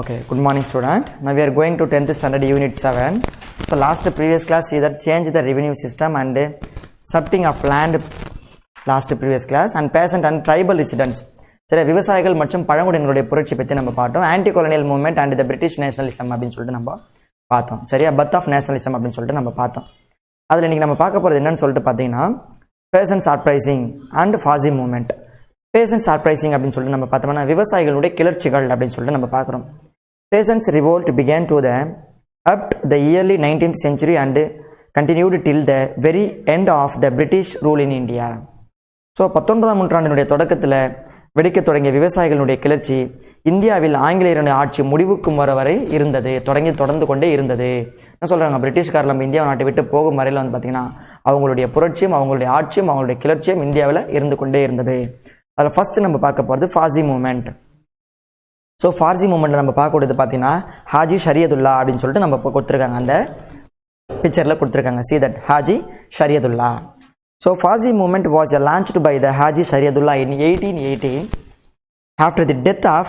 Okay, good morning student. Now we are going to 10th standard unit 7. So last previous class see that change the revenue system and subting of land last previous class and peasant and tribal residents. சரி விவசாயிகள் மற்றும் பழங்குடியினருடைய புரட்சி பற்றி நம்ம பார்த்தோம். Anti colonial movement and the British nationalism அப்படின்னு சொல்லிட்டு நம்ம பார்த்தோம். சரியா பர்த் ஆஃப் நேஷனலிசம் அப்படின்னு சொல்லிட்டு நம்ம பார்த்தோம். அதில் இன்றைக்கி நம்ம பார்க்க போகிறது என்னன்னு சொல்லிட்டு பார்த்தீங்கன்னா peasants uprising and Faraizi movement. Peasants uprising அப்படின்னு சொல்லிட்டு நம்ம பார்த்தோம்னா விவசாயிகளுடைய கிளர்ச்சிகள் அப்படின்னு சொல்லிட்டு நம்ம பார்க்குறோம். Peasants' revolt began to the early 19th century and continued till the very end of the British rule in India. So 19ஆம் நூற்றாண்டினுடைய தொடக்கத்தில் வெடிக்க தொடங்கிய விவசாயிகளுடைய கிளர்ச்சி இந்தியாவில் ஆங்கிலேயருடைய ஆட்சி முடிவுக்கும் வரை இருந்தது, தொடர்ந்து கொண்டே இருந்தது. என்ன சொல்கிறாங்க, பிரிட்டிஷ்காரில் நம்ம இந்தியா நாட்டை விட்டு போகும் வரையில் வந்து பார்த்திங்கன்னா அவங்களுடைய புரட்சியும் அவங்களுடைய ஆட்சியும் அவங்களுடைய கிளர்ச்சியும் இந்தியாவில் இருந்து கொண்டே இருந்தது. அதில் ஃபஸ்ட்டு நம்ம பார்க்க போகிறது ஃபாசி மூமெண்ட். ஸோ ஃபார்சி மூமெண்ட்டில் நம்ம பார்க்கக்கூடியது பார்த்தீங்கன்னா ஹாஜி ஷரியதுல்லா அப்படின்னு சொல்லிட்டு நம்ம இப்போ கொடுத்துருக்காங்க, அந்த பிக்சரில் கொடுத்துருக்காங்க. see that Haji Shariatullah. So Faraizi movement was launched by the Haji Shariatullah in 1818. After the death of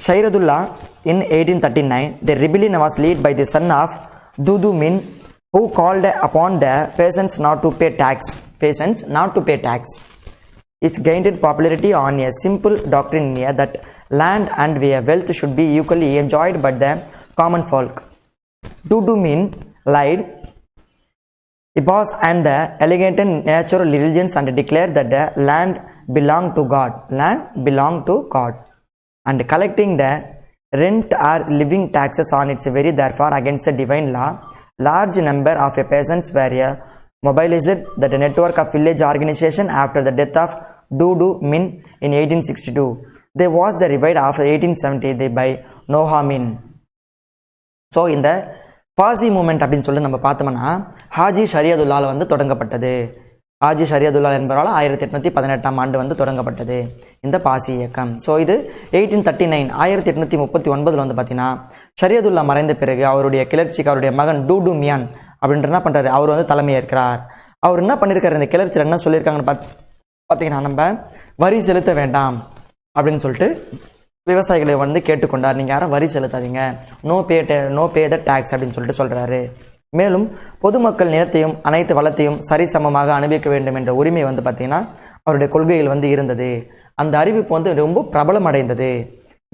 Shairadullah in 1839, the rebellion was led by the son of Dudu Min, who called upon the peasants not to pay tax. It gained popularity on a simple doctrine that land and wealth should be equally enjoyed by the common folk. Dudu Min lied Ibas and the elegant natural religions and declared that the land belonged to God, and collecting the rent or living taxes on its very therefore against the divine law. Large number of peasants were mobilized the network of village organization after the death of Dudu Min in 1862. There was the revival of 1870 by Noha Min. So இந்த Fossey moment அப்படின்னு சொல்லி நம்ம பார்த்தோம்னா ஹாஜி ஷரியதுல்லால் வந்து தொடங்கப்பட்டது. ஹாஜி ஷரியதுல்லா என்பவரால் 1818ஆம் ஆண்டு வந்து தொடங்கப்பட்டது இந்த பாசி இயக்கம். ஸோ இது 1839 1839 வந்து பார்த்தீங்கன்னா ஷரியதுல்லா மறைந்த பிறகு அவருடைய கிளர்ச்சிக்கு அவருடைய மகன் டூடு மியான் அப்படின்ற என்ன பண்ணுறாரு, அவர் வந்து தலைமை ஏற்கிறார். அவர் என்ன பண்ணியிருக்காரு, இந்த கிளர்ச்சியில் என்ன சொல்லியிருக்காங்கன்னு பார்த்தீங்கன்னா நம்ம வரி செலுத்த வேண்டாம் அப்படின்னு சொல்லிட்டு விவசாயிகளை வந்து கேட்டுக்கொண்டார். நீங்கள் யாரும் வரி செலுத்தாதீங்க, நோ பே த டேக்ஸ் அப்படின்னு சொல்லிட்டு சொல்கிறாரு. மேலும் பொதுமக்கள் நிலத்தையும் அனைத்து வளத்தையும் சரிசமமாக அனுபவிக்க வேண்டும் என்ற உரிமை வந்து பார்த்திங்கன்னா அவருடைய கொள்கையில் வந்து இருந்தது. அந்த அறிவிப்பு வந்து ரொம்ப பிரபலம் அடைந்தது.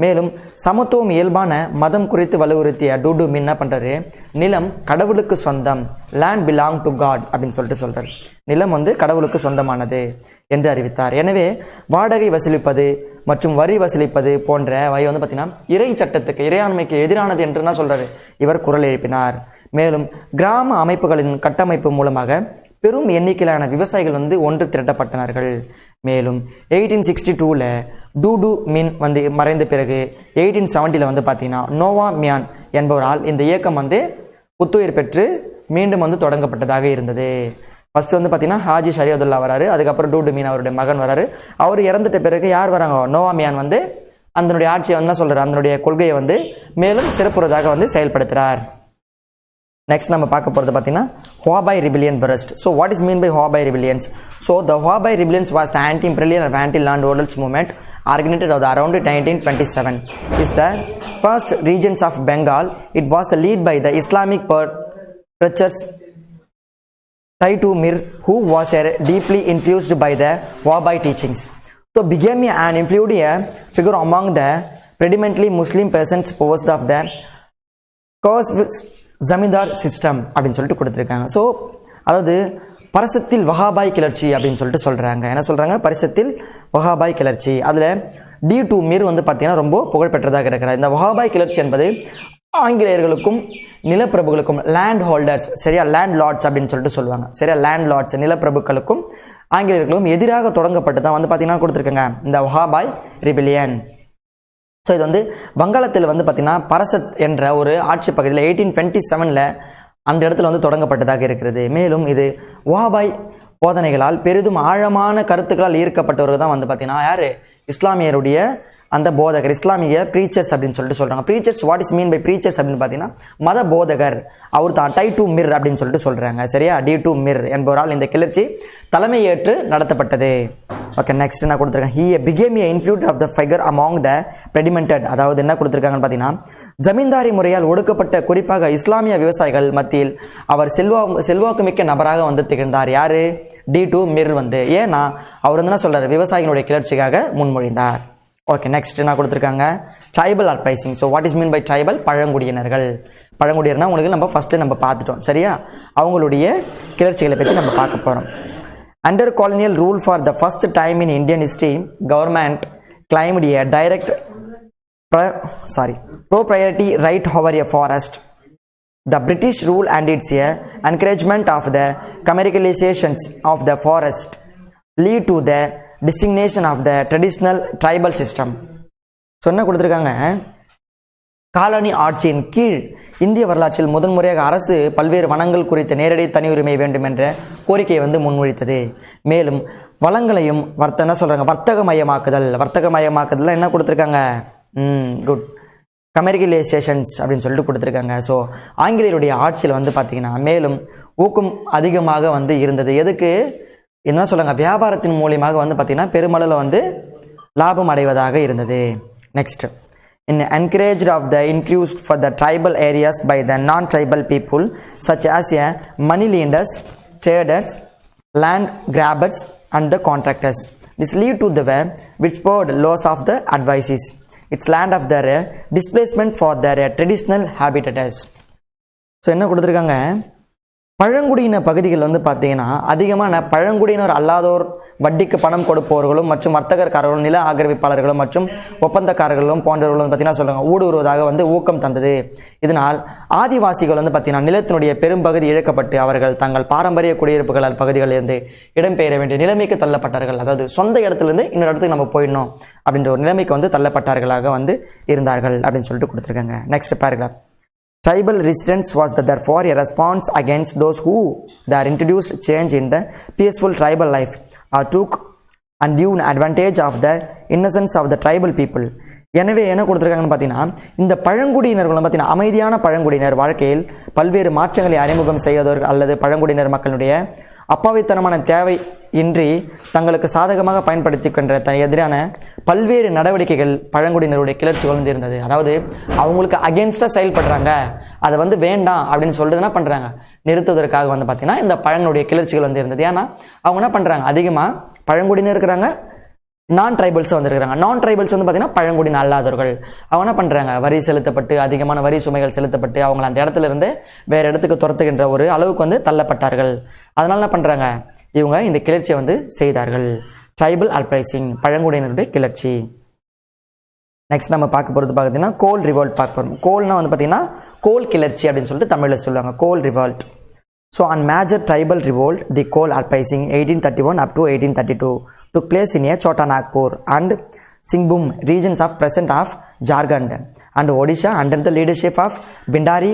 மேலும் சமத்துவம் இயல்பான மதம் குறித்து வலியுறுத்திய டூடு மின் என்ன பண்ணுறாரு, நிலம் கடவுளுக்கு சொந்தம், லேண்ட் பிலாங் டு காட் அப்படின்னு சொல்லிட்டு சொல்கிறார். நிலம் வந்து கடவுளுக்கு சொந்தமானது என்று அறிவித்தார். எனவே வாடகை வசூலிப்பது மற்றும் வரி வசூலிப்பது போன்ற வகை வந்து பார்த்திங்கன்னா இறை சட்டத்துக்கு இறையாண்மைக்கு எதிரானது என்று என்ன சொல்கிறாரு, இவர் குரல் எழுப்பினார். மேலும் கிராம அமைப்புகளின் கட்டமைப்பு மூலமாக பெரும் எண்ணிக்கையிலான விவசாயிகள் வந்து ஒன்று திரட்டப்பட்டனர்கள். மேலும் 1862 டூடு மின் வந்து மறைந்த பிறகு 1870 வந்து பார்த்தீங்கன்னா நோவா மியான் என்பவரால் இந்த இயக்கம் வந்து புத்துயிர் பெற்று மீண்டும் வந்து தொடங்கப்பட்டதாக இருந்தது. ஃபர்ஸ்ட் வந்து பார்த்தீங்கன்னா ஹாஜி ஷரியதுல்லா வராரு, அதுக்கப்புறம் டூடு மின் அவருடைய மகன் வராரு. அவர் இறந்துட்ட பிறகு யார் வராங்க, நோவா மியான் வந்து அதனுடைய ஆட்சியை வந்து சொல்கிறார், அதனுடைய கொள்கையை வந்து மேலும் சிறப்புறதாக வந்து செயல்படுத்துகிறார். நெக்ஸ்ட் நம்ம பார்க்க போகிறது பார்த்தீங்கன்னா ஹுவாபாய் rebellion burst. So what is mean by Huabai rebellions? So the Huabai rebellions was the anti-imperial and anti-landholders movement originated around 1927. Is the first regions of Bengal. It was the lead by the Islamic preachers Taitu Mir, who was deeply influenced by the Huabai teachings. So became an influential figure among the predominantly Muslim peasants post of the cause zamindar system அப்படின்னு சொல்லிட்டு கொடுத்துருக்காங்க. So அதாவது பரிசத்தில் வஹாபாய் கிளர்ச்சி அப்படின்னு சொல்லிட்டு சொல்கிறாங்க. என்ன சொல்கிறாங்க, பரிசத்தில் வஹாபாய் கிளர்ச்சி. அதில் D2 மிர் வந்து பார்த்தீங்கன்னா ரொம்ப புகழ்பெற்றதாக இருக்கிறார். இந்த வஹாபாய் கிளர்ச்சி என்பது ஆங்கிலேயர்களுக்கும் நிலப்பிரபுகளுக்கும் லேண்ட் ஹோல்டர்ஸ், சரியா லேண்ட் லார்ட்ஸ் அப்படின்னு சொல்லிட்டு சொல்லுவாங்க, சரியா லேண்ட் லார்ட்ஸ் நிலப்பிரபுக்களுக்கும் ஆங்கிலேயர்களுக்கும் எதிராக தொடங்கப்பட்டு தான் வந்து பார்த்தீங்கன்னா கொடுத்துருக்காங்க இந்த வஹாபாய் ரிபிலியன். ஸோ இது வந்து வங்காளத்தில் வந்து பார்த்திங்கன்னா பரசத் என்ற ஒரு ஆட்சி பகுதியில் 1827 அந்த இடத்துல வந்து தொடங்கப்பட்டதாக இருக்கிறது. மேலும் இது வஹாபாய் போதனைகளால் பெரிதும் ஆழமான கருத்துக்களால் ஈர்க்கப்பட்டவர்கள் தான் வந்து பார்த்திங்கன்னா யார், இஸ்லாமியருடைய அந்த போதகர், இஸ்லாமிய ப்ரீச்சர்ஸ் அப்படின்னு சொல்லிட்டு சொல்கிறாங்க. Preachers, what is mean by preachers அப்படின்னு பார்த்தீங்கன்னா மத போதகர். அவர் தான் டை டு மிர் அப்படின்னு சொல்லிட்டு சொல்கிறாங்க. சரியா, டி டு மிர் என்பவரால் இந்த கிளர்ச்சி தலைமை ஏற்று நடத்தப்பட்டது. ஓகே, நெக்ஸ்ட் என்ன கொடுத்துருக்காங்க, he became a influential of the figure among the பெடிமெண்டட். அதாவது என்ன கொடுத்துருக்காங்கன்னு பார்த்தீங்கன்னா ஜமீன்தாரி முறையால் ஒடுக்கப்பட்ட குறிப்பாக இஸ்லாமிய விவசாயிகள் மத்தியில் அவர் செல்வாக்கு மிக்க நபராக வந்து திகழ்ந்தார். யாரு? டி டு மிர் வந்து. ஏன்னா அவர் வந்து என்ன சொல்றாரு, விவசாயிகளுடைய கிளர்ச்சிக்காக முன்மொழிந்தார். ஓகே, நெக்ஸ்ட் என்ன கொடுத்துருக்காங்க, tribal uprising. So what is mean by tribal? பழங்குடியினர்கள். பழங்குடியினர்னா உங்களுக்கு நம்ம ஃபர்ஸ்ட் நம்ம பார்த்துட்டோம். சரியா, அவங்களுடைய கிளர்ச்சிகளை பற்றி நம்ம பார்க்க போகிறோம். Under colonial rule for the first time in Indian history, government claimed a direct proprietary right over a forest. The British rule and its encouragement of the commercializations of the forest lead to the designation of the traditional tribal system. So என்ன கொடுத்துருக்காங்க, colony ஆட்சியின் கீழ் இந்திய வரலாற்றில் முதன்முறையாக அரசு பல்வேறு வனங்கள் குறித்த நேரடி தனி உரிமை வேண்டும் என்ற கோரிக்கையை வந்து முன்மொழித்தது. மேலும் வளங்களையும் வர்த்தகமயமாக்குதல் என்ன கொடுத்துருக்காங்க, குட், கமர்ஷியலைசேஷன்ஸ் அப்படின்னு சொல்லிட்டு கொடுத்துருக்காங்க. ஸோ ஆங்கிலேயருடைய ஆட்சியில் வந்து பார்த்தீங்கன்னா மேலும் ஊக்கம் அதிகமாக வந்து இருந்தது. எதுக்கு என்ன சொல்கிறாங்க, வியாபாரத்தின் மூலியமாக வந்து பார்த்தீங்கன்னா பெருமளவில் வந்து லாபம் அடைவதாக இருந்தது. Next, in encouraged of the increase for the tribal areas by the non-tribal people such as money lenders, traders, land grabbers and the contractors. This lead to the which spurred loss of the advices. It's land of their displacement for their traditional habitats. So என்ன கொடுத்துருக்காங்க, பழங்குடியின பகுதிகள் வந்து பார்த்தீங்கன்னா அதிகமான பழங்குடியினர் அல்லாதோர், வட்டிக்கு பணம் கொடுப்பவர்களும் மற்றும் வர்த்தகக்காரர்களும் நில ஆக்கிரமிப்பாளர்களும் மற்றும் ஒப்பந்தக்காரர்களும் போன்றவர்களும் பார்த்தீங்கன்னா சொல்லுவாங்க ஊடுருவதாக வந்து ஊக்கம் தந்தது. இதனால் ஆதிவாசிகள் வந்து பார்த்தீங்கன்னா நிலத்தினுடைய பெரும்பகுதி இழக்கப்பட்டு அவர்கள் தங்கள் பாரம்பரிய குடியிருப்புகள் பகுதிகளிலிருந்து இடம்பெயர வேண்டிய நிலைமைக்கு தள்ளப்பட்டார்கள். அதாவது சொந்த இடத்துலேருந்து இன்னொரு இடத்துக்கு நம்ம போயிடணும் அப்படின்ற ஒரு நிலைமைக்கு வந்து தள்ளப்பட்டார்களாக வந்து இருந்தார்கள் அப்படின்னு சொல்லிட்டு கொடுத்துருக்காங்க. நெக்ஸ்ட் பாருங்க, tribal resistance was therefore a response against those who introduced change in the peaceful tribal life or took undue advantage of the innocence of the tribal people. எனவே என்ன கொடுத்துருக்காங்கன்னு பார்த்தீங்கன்னா இந்த பழங்குடியினர்கள் பார்த்தீங்கன்னா அமைதியான பழங்குடியினர் வாழ்க்கையில் பல்வேறு மாற்றங்களை அறிமுகம் செய்வதற்கு அல்லது பழங்குடியினர் மக்களுடைய அப்பாவித்தனமான தேவை இன்றி தங்களுக்கு சாதகமாக பயன்படுத்திக்கின்ற எதிரான பல்வேறு நடவடிக்கைகள் பழங்குடியினருடைய கிளர்ச்சிகள் வந்து இருந்தது. அதாவது அவங்களுக்கு அகேன்ஸ்டாக செயல்படுறாங்க, அதை வந்து வேண்டாம் அப்படின்னு சொல்லிட்டு என்ன பண்ணுறாங்க, நிறுத்துவதற்காக வந்து பார்த்தீங்கன்னா இந்த பழங்களுடைய கிளர்ச்சிகள் வந்து இருந்தது. ஏன்னா அவங்க என்ன பண்ணுறாங்க, அதிகமாக பழங்குடியினர் இருக்கிறாங்க, நான் ட்ரைபல்ஸ் வந்துருக்கிறாங்க. நான் ட்ரைபல்ஸ் வந்து பார்த்தீங்கன்னா பழங்குடியின அல்லாதவர்கள். அவங்க என்ன பண்ணுறாங்க, வரி செலுத்தப்பட்டு அதிகமான வரி சுமைகள் செலுத்தப்பட்டு அவங்களை அந்த இடத்துல இருந்து வேறு இடத்துக்கு துரத்துகின்ற ஒரு அளவுக்கு வந்து தள்ளப்பட்டார்கள். அதனால என்ன பண்ணுறாங்க, இவங்க இந்த கிளர்ச்சியை வந்து செய்தார்கள். ட்ரைபல் அப்ரைசிங், பழங்குடியினருடைய கிளர்ச்சி. நெக்ஸ்ட் நம்ம பார்க்க போகிறது பார்த்தீங்கன்னா கோல் ரிவால்ட் பார்க்க போகிறோம். கோல்னா வந்து பார்த்தீங்கன்னா கோல் கிளர்ச்சி அப்படின்னு சொல்லிட்டு தமிழில் சொல்லுவாங்க, கோல் revolt. So on major tribal revolt, the coal uprising 1831 up to 1832 took place in Chotanagpur and Singhbhum regions of present of Jharkhand and Odisha under the leadership of Bindari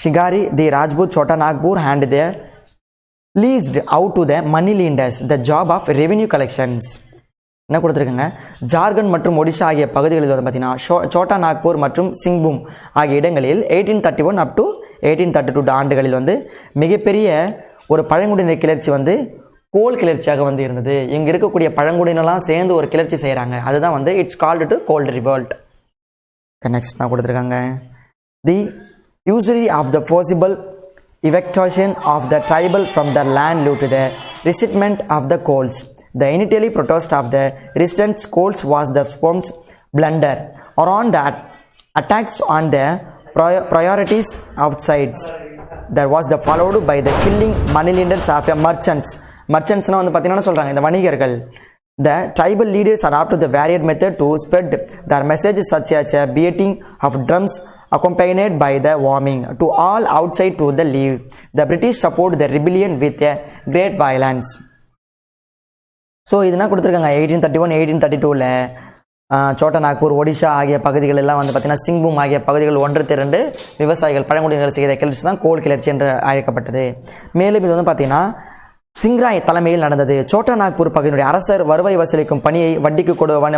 Shigari. The Rajput Chotanagpur and they leased out to the money lenders the job of revenue collections. என்ன கொடுத்துருக்காங்க, ஜார்க்கண்ட் மற்றும் ஒடிஷா ஆகிய பகுதிகளில் வந்து பார்த்தீங்கன்னா சோட்டா நாக்பூர் மற்றும் சிங்பூம் ஆகிய இடங்களில் 1831 அப் டு 1832 ஆண்டுகளில் வந்து மிகப்பெரிய ஒரு பழங்குடியினர் கிளர்ச்சி வந்து கோல் கிளர்ச்சியாக வந்து இருந்தது. இங்கே இருக்கக்கூடிய பழங்குடியினர்லாம் சேர்ந்து ஒரு கிளர்ச்சி செய்கிறாங்க, அதுதான் வந்து it's called to Kol revolt. Next நான் கொடுத்துருக்காங்க, the usury of the forcible evacuation of the tribal from their land due to the resentment of the coals. The initially protest of the resistant coals was the response blunder or on that attacks on the priorities outsides. There was the followed by the killing money lenders of merchants. Merchants வந்து பார்த்தீங்கன்னா சொல்கிறாங்க இந்த வணிகர்கள். The tribal leaders adopted the varied method to spread their messages such as a beating of drums accompanied by the warming to all outside to the leave. The British supported the rebellion with a great violence. So இதெல்லாம் கொடுத்துருக்காங்க 1831 1832 சோட்டா நாக்பூர் ஒடிஷா ஆகிய பகுதிகள் எல்லாம் வந்து பார்த்தீங்கன்னா சிங்பூம் ஆகிய பகுதிகள் ஒன்று திரண்டு விவசாயிகள் பழங்குடியினர் செய்த கிளர்ச்சி தான் கோல் கிளர்ச்சி என்று அழைக்கப்பட்டது. மேலும் இது வந்து பார்த்தீங்கன்னா சிங்ராய் தலைமையில் நடந்தது. சோட்டா நாக்பூர் பகுதியினுடைய அரசர் வருவாய் வசூலிக்கும் பணியை வட்டிக்கு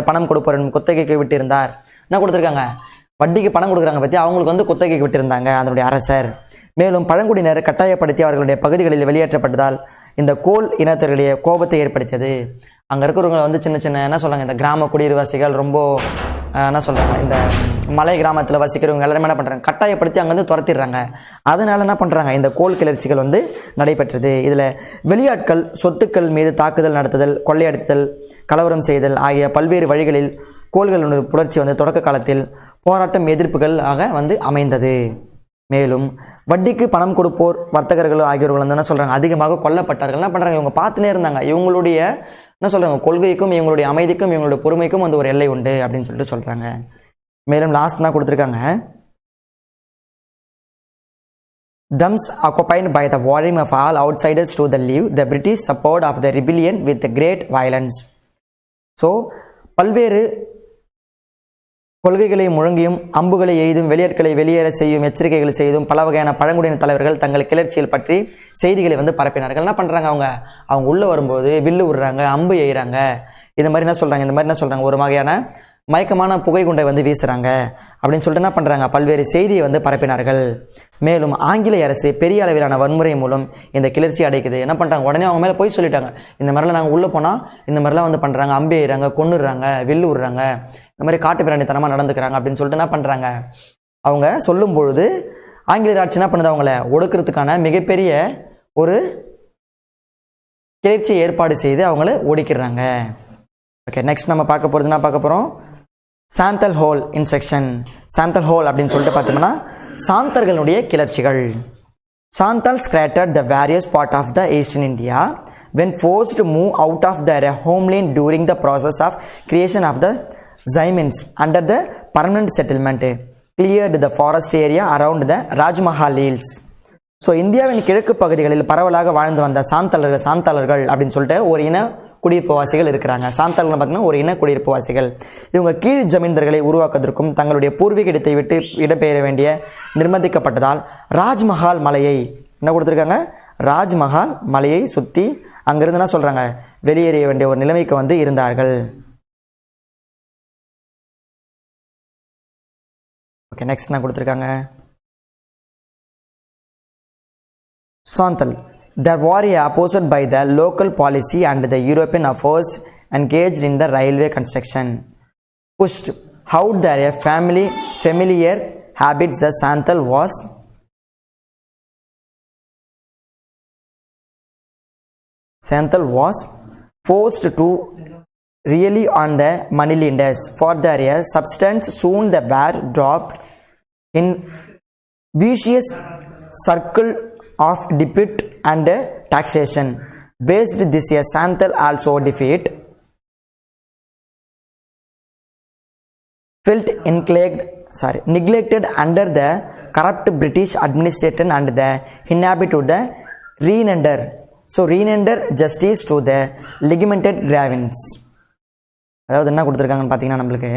பணம் கொடுப்பவரின் குத்தகைக்கு விட்டிருந்தார். என்ன கொடுத்துருக்காங்க? வட்டிக்கு பணம் கொடுக்குறாங்க பற்றி அவங்களுக்கு வந்து குத்தகைக்கு விட்டிருந்தாங்க அதனுடைய அரசர். மேலும் பழங்குடியினர் கட்டாயப்படுத்தி அவர்களுடைய பகுதிகளில் வெளியேற்றப்பட்டதால் இந்த கோல் இனத்தவர்களுடைய கோபத்தை ஏற்படுத்தியது. அங்கே இருக்கிறவங்க வந்து சின்ன சின்ன என்ன சொல்கிறாங்க, இந்த கிராம குடியிருவாசிகள் ரொம்ப என்ன சொல்கிறாங்க, இந்த மலை கிராமத்தில் வசிக்கிறவங்க எல்லாருமே என்ன பண்ணுறாங்க, கட்டாயப்படுத்தி அங்கேருந்து துரத்திடுறாங்க. அதனால் என்ன பண்ணுறாங்க, இந்த கோல் கிளர்ச்சிகள் வந்து நடைபெற்றது. இதில் வெளியாட்கள் சொத்துக்கள் மீது தாக்குதல் நடத்துதல், கொள்ளையடித்தல், கலவரம் செய்தல் ஆகிய பல்வேறு வழிகளில் கோள்களுடைய புரட்சி வந்து தொடக்க காலத்தில் போராட்டம் எதிர்ப்புகள் ஆக வந்து அமைந்தது. மேலும் வட்டிக்கு பணம் கொடுப்போர் வர்த்தகர்கள் ஆகியோர்கள் வந்து என்ன சொல்கிறாங்க, அதிகமாக கொல்லப்பட்டார்கள். என்ன பண்ணுறாங்க, இவங்க பார்த்துனே இருந்தாங்க. இவங்களுடைய என்ன சொல்கிறாங்க, கொள்கைக்கும் இவங்களுடைய அமைதிக்கும் இவங்களுடைய பொறுமைக்கும் வந்து ஒரு எல்லை உண்டு அப்படின்னு சொல்லிட்டு சொல்கிறாங்க. மேலும் லாஸ்ட் தான் கொடுத்துருக்காங்க, Drums occupied by the warring of all outsiders to the leave the British support of the rebellion with great violence. So பல்வேறு கொள்கைகளை முழங்கியும் அம்புகளை எய்தும் வெளியாட்களை வெளியேற செய்யும் எச்சரிக்கைகளை செய்தும் பல வகையான பழங்குடியின தலைவர்கள் தங்கள் கிளர்ச்சியில் பற்றி செய்திகளை வந்து பரப்பினார்கள். என்ன பண்ணுறாங்க, அவங்க உள்ளே வரும்போது வில்லு விடுறாங்க, அம்பு எய்கிறாங்க, இந்த மாதிரி என்ன சொல்கிறாங்க, ஒரு வகையான மயக்கமான புகை குண்டை வந்து வீசுகிறாங்க அப்படின்னு சொல்லிட்டு என்ன பண்ணுறாங்க, பல்வேறு செய்தியை வந்து பரப்பினார்கள். மேலும் ஆங்கிலேய அரசு பெரிய அளவிலான வன்முறை மூலம் இந்த கிளர்ச்சி அடைக்குது. என்ன பண்ணுறாங்க, உடனே அவங்க மேலே போய் சொல்லிட்டாங்க, இந்த மாதிரிலாம் நாங்கள் உள்ளே போனால் இந்த மாதிரிலாம் வந்து பண்ணுறாங்க, அம்பு எய்கிறாங்க, கொன்னுடுறாங்க, வில்லு விடுறாங்க, இந்த மாதிரி காட்டு பிராணித்தனமாக நடந்துக்கிறாங்க அப்படின்னு சொல்லிட்டு என்ன பண்ணுறாங்க, அவங்க சொல்லும் பொழுது ஆங்கிலேயர் ஆட்சி என்ன பண்ணுது, அவங்கள ஒடுக்கிறதுக்கான மிகப்பெரிய ஒரு கிளர்ச்சி ஏற்பாடு செய்து அவங்கள ஒடுக்கிறாங்க. ஓகே, நெக்ஸ்ட் நம்ம பார்க்க போகிறது என்ன பார்க்க போகிறோம், சாந்தல் ஹோல் இன்செக்ஷன். சாந்தல் ஹோல் அப்படின்னு சொல்லிட்டு பார்த்தோம்னா சாந்தர்களுடைய கிளர்ச்சிகள். Santals scattered the various parts of the Eastern India when forced to move out of their homeland during the process of creation of the Zamins under the permanent settlement cleared the forest area around the Rajmahal Hills. So இந்தியாவின் கிழக்கு பகுதிகளில் பரவலாக வாழ்ந்து வந்த சாந்தலர்கள் அப்படின்னு சொல்லிட்டு ஒரு இன குடியிருப்புவாசிகள் இருக்கிறாங்க. சாந்தல்கள் பார்த்தீங்கன்னா ஒரு இன குடியிருப்புவாசிகள். இவங்க கீழ் ஜமீன்தார்களை உருவாக்குவதற்கும் தங்களுடைய பூர்வீக இடத்தை விட்டு இடம்பெயர வேண்டிய நிர்பந்திக்கப்பட்டதால் ராஜ்மஹால் மலையை என்ன கொடுத்துருக்காங்க, ராஜ்மஹால் மலையை சுற்றி அங்கிருந்து என்ன சொல்கிறாங்க, வெளியேற வேண்டிய ஒரு நிலைமைக்கு வந்து இருந்தார்கள். ஓகே, நெக்ஸ்ட் என்ன கொடுத்துருக்காங்க, Santal. They were opposed by the local policy and the European affairs engaged in the railway construction. Pushed out their familiar habits, the Santal was forced to rely on the moneylenders for their substance. Soon they were dropped in vicious circle of debt and taxation. Based this year, Santal also felt neglected under the corrupt British administration and the inhabited the renender. So renender justice to the ligamented grievance. அதாவது என்ன கொடுத்துருக்காங்கன்னு பார்த்தீங்கன்னா நம்மளுக்கு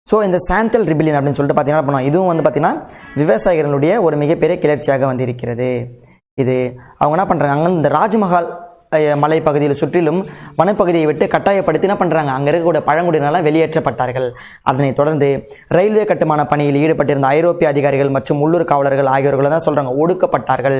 so இந்த Santhal rebellion அப்படின்னு சொல்லிட்டு பார்த்தீங்கன்னா பண்ணுவோம். இதுவும் வந்து பார்த்தீங்கன்னா விவசாயிகளுடைய ஒரு மிகப்பெரிய கிளர்ச்சியாக வந்து இருக்கிறது. இது அவங்க என்ன பண்ணுறாங்க, அங்கே இந்த ராஜ்மஹால் மலைப்பகுதியில் சுற்றிலும் வனப்பகுதியை விட்டு கட்டாயப்படுத்தி என்ன பண்ணுறாங்க, அங்கே இருக்கக்கூடிய பழங்குடியினரெல்லாம் வெளியேற்றப்பட்டார்கள். அதனைத் தொடர்ந்து ரயில்வே கட்டுமான பணியில் ஈடுபட்டிருந்த ஐரோப்பிய அதிகாரிகள் மற்றும் உள்ளூர் காவலர்கள் ஆகியோர்கள் தான் சொல்கிறாங்க ஒடுக்கப்பட்டார்கள்.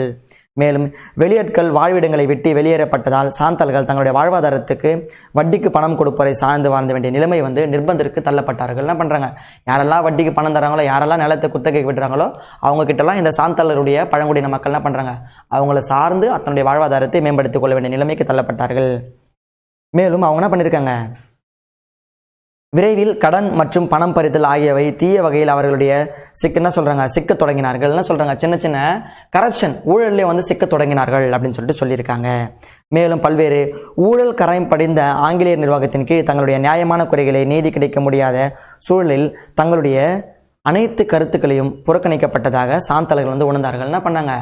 மேலும் வெளியாட்கள் வாழ்விடங்களை விட்டு வெளியேறப்பட்டதால் சாந்தல்கள் தங்களுடைய வாழ்வாதாரத்துக்கு வட்டிக்கு பணம் கொடுப்பவரை சார்ந்து வாழ்ந்த வேண்டிய நிலைமை வந்து நிர்பந்தத்திற்கு தள்ளப்பட்டார்கள். என்ன பண்ணுறாங்க, யாரெல்லாம் வட்டிக்கு பணம் தராங்களோ, யாரெல்லாம் நிலத்தை குத்தகைக்கு விடுறாங்களோ அவங்க கிட்டலாம் இந்த சாந்தலருடைய பழங்குடியின மக்கள் என்ன பண்ணுறாங்க, அவங்கள சார்ந்து தன்னுடைய வாழ்வாதாரத்தை மேம்படுத்திக் கொள்ள வேண்டிய நிலைமைக்கு தள்ளப்பட்டார்கள். மேலும் அவங்க என்ன பண்ணியிருக்காங்க, விரைவில் கடன் மற்றும் பணம் பறித்தல் ஆகியவை தீய வகையில் அவர்களுடைய என்ன சொல்கிறாங்க, சிக்க தொடங்கினார்கள். என்ன சொல்கிறாங்க, சின்ன சின்ன கரப்ஷன் ஊழல்லே வந்து சிக்க தொடங்கினார்கள் அப்படின்னு சொல்லிட்டு சொல்லியிருக்காங்க. மேலும் பல்வேறு ஊழல் கரையும் படிந்த ஆங்கிலேயர் நிர்வாகத்தின் கீழ் தங்களுடைய நியாயமான குறைகளை நீதி கிடைக்க முடியாத சூழலில் தங்களுடைய அனைத்து கருத்துக்களையும் புறக்கணிக்கப்பட்டதாக சாந்தலர்கள் வந்து உணர்ந்தார்கள். என்ன பண்ணாங்க,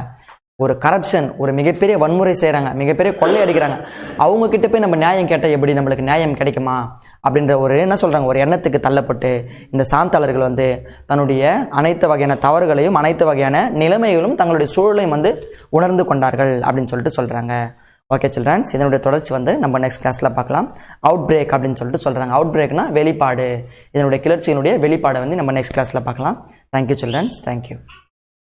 ஒரு கரப்ஷன், ஒரு மிகப்பெரிய வன்முறை செய்கிறாங்க, மிகப்பெரிய கொள்ளை அடிக்கிறாங்க. அவங்க கிட்ட போய் நம்ம நியாயம் கேட்டால் எப்படி நம்மளுக்கு நியாயம் கிடைக்குமா அப்படின்ற ஒரு என்ன சொல்கிறாங்க ஒரு எண்ணத்துக்கு தள்ளப்பட்டு இந்த சாந்தாளர்கள் வந்து தன்னுடைய அனைத்து வகையான தவறுகளையும் அனைத்து வகையான நிலைமைகளும் தங்களுடைய சூழலையும் வந்து உணர்ந்து கொண்டார்கள் அப்படின்னு சொல்லிட்டு சொல்கிறாங்க. ஓகே சில்ட்ரன்ஸ், இதனுடைய தொடர்ச்சி வந்து நம்ம நெக்ஸ்ட் கிளாஸில் பார்க்கலாம். அவுட் பிரேக் அப்படின்னு சொல்லிட்டு சொல்கிறாங்க. அவுட் பிரேக்னா வெளிப்பாடு, இதனுடைய கிளர்ச்சியினுடைய வெளிப்பாடை வந்து நம்ம நெக்ஸ்ட் கிளாஸில் பார்க்கலாம். Thank you childrens, thank you.